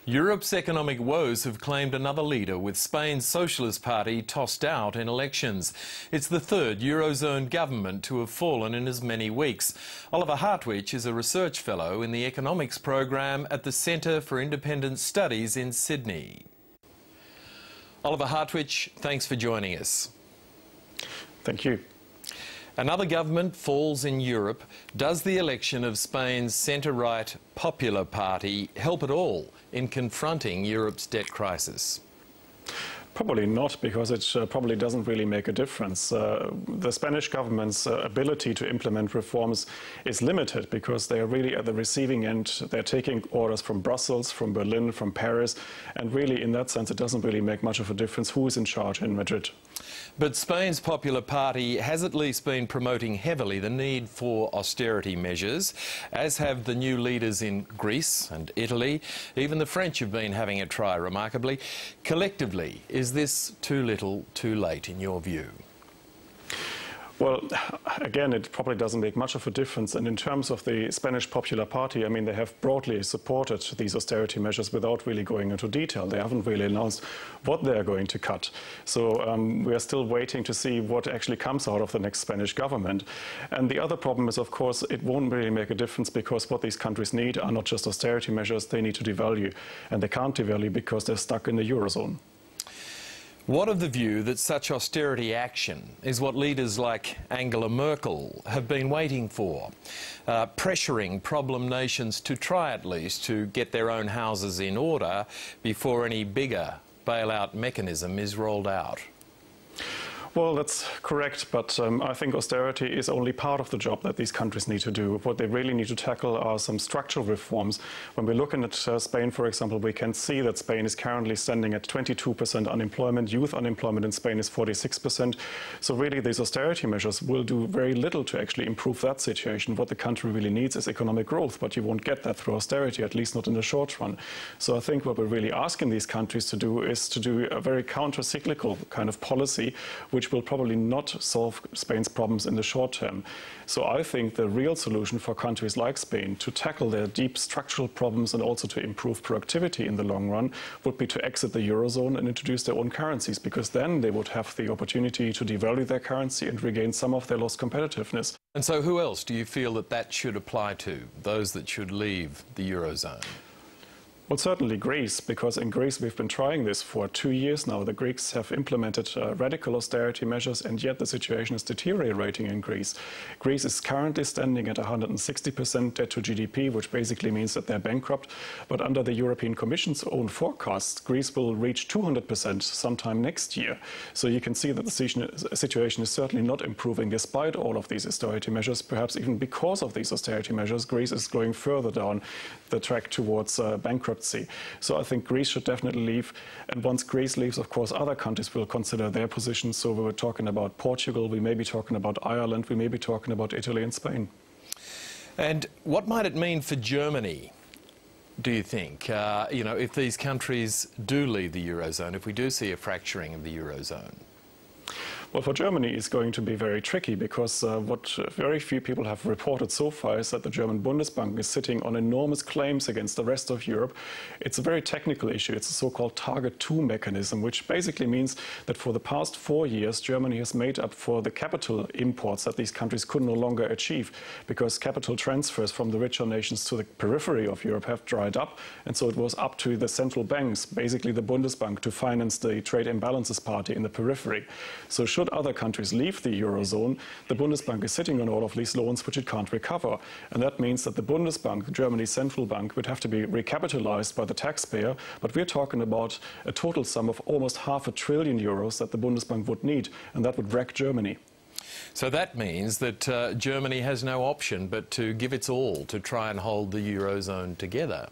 Europe's economic woes have claimed another leader, with Spain's Socialist Party tossed out in elections. It's the third eurozone government to have fallen in as many weeks. Oliver Hartwich is a research fellow in the economics program at the Centre for Independent Studies in Sydney. Oliver Hartwich, thanks for joining us. Thank you. Another government falls in Europe. Does the election of Spain's centre-right Popular Party help at all in confronting Europe's debt crisis? Probably not, because it probably doesn't really make a difference. The Spanish government's ability to implement reforms is limited because they are really at the receiving end. They're taking orders from Brussels, from Berlin, from Paris, and really in that sense it doesn't really make much of a difference who is in charge in Madrid. But Spain's Popular Party has at least been promoting heavily the need for austerity measures, as have the new leaders in Greece and Italy. Even the French have been having a try, remarkably. Collectively, is this too little, too late, in your view? Well, again, it probably doesn't make much of a difference. And in terms of the Spanish Popular Party, I mean, they have broadly supported these austerity measures without really going into detail. They haven't really announced what they're going to cut. So we are still waiting to see what actually comes out of the next Spanish government. And the other problem is, of course, it won't really make a difference because what these countries need are not just austerity measures, they need to devalue. And they can't devalue because they're stuck in the eurozone. What of the view that such austerity action is what leaders like Angela Merkel have been waiting for, pressuring problem nations to try at least to get their own houses in order before any bigger bailout mechanism is rolled out? Well, that's correct, but I think austerity is only part of the job that these countries need to do. What they really need to tackle are some structural reforms. When we're looking at Spain, for example, we can see that Spain is currently standing at 22% unemployment. Youth unemployment in Spain is 46%. So really, these austerity measures will do very little to actually improve that situation. What the country really needs is economic growth, but you won't get that through austerity, at least not in the short run. So I think what we're really asking these countries to do is to do a very counter-cyclical kind of policy, which will probably not solve Spain's problems in the short term. So I think the real solution for countries like Spain to tackle their deep structural problems and also to improve productivity in the long run would be to exit the eurozone and introduce their own currencies, because then they would have the opportunity to devalue their currency and regain some of their lost competitiveness. And so who else do you feel that that should apply to, those that should leave the eurozone? Well, certainly Greece, because in Greece we've been trying this for 2 years now. The Greeks have implemented radical austerity measures, and yet the situation is deteriorating in Greece. Greece is currently standing at 160% debt to GDP, which basically means that they're bankrupt. But under the European Commission's own forecasts, Greece will reach 200% sometime next year. So you can see that the situation is certainly not improving despite all of these austerity measures. Perhaps even because of these austerity measures, Greece is going further down the track towards bankruptcy. So I think Greece should definitely leave. And once Greece leaves, of course, other countries will consider their position. So we were talking about Portugal, we may be talking about Ireland, we may be talking about Italy and Spain. And what might it mean for Germany, do you think, you know, if these countries do leave the eurozone, if we do see a fracturing of the eurozone? Well, for Germany, it's going to be very tricky because what very few people have reported so far is that the German Bundesbank is sitting on enormous claims against the rest of Europe. It's a very technical issue. It's a so-called Target 2 mechanism, which basically means that for the past 4 years, Germany has made up for the capital imports that these countries could no longer achieve, because capital transfers from the richer nations to the periphery of Europe have dried up. And so it was up to the central banks, basically the Bundesbank, to finance the trade imbalances party in the periphery. So should other countries leave the eurozone, the Bundesbank is sitting on all of these loans which it can't recover. And that means that the Bundesbank, Germany's central bank, would have to be recapitalized by the taxpayer. But we're talking about a total sum of almost €500 billion that the Bundesbank would need, and that would wreck Germany. So that means that Germany has no option but to give its all to try and hold the eurozone together.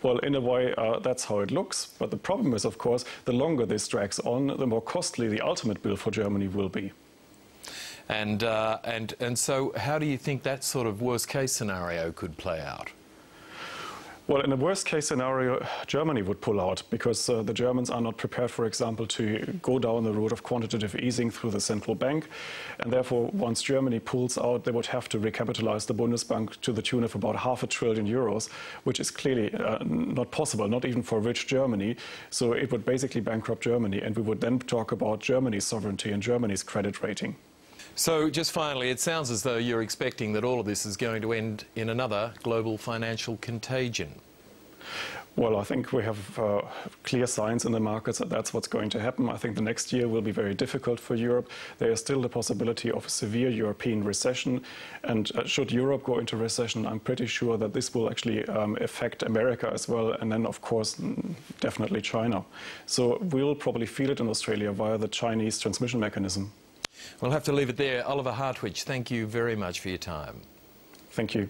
Well, in a way, that's how it looks. But the problem is, of course, the longer this drags on, the more costly the ultimate bill for Germany will be. And so how do you think that sort of worst-case scenario could play out? Well, in a worst-case scenario, Germany would pull out because the Germans are not prepared, for example, to go down the route of quantitative easing through the central bank. And therefore, once Germany pulls out, they would have to recapitalize the Bundesbank to the tune of about €500 billion, which is clearly not possible, not even for rich Germany. So it would basically bankrupt Germany, and we would then talk about Germany's sovereignty and Germany's credit rating. So just finally, it sounds as though you're expecting that all of this is going to end in another global financial contagion. Well, I think we have clear signs in the markets that that's what's going to happen. I think the next year will be very difficult for Europe. There is still the possibility of a severe European recession. And should Europe go into recession, I'm pretty sure that this will actually affect America as well. And then, of course, definitely China. So we'll probably feel it in Australia via the Chinese transmission mechanism. We'll have to leave it there. Oliver Hartwich, thank you very much for your time. Thank you.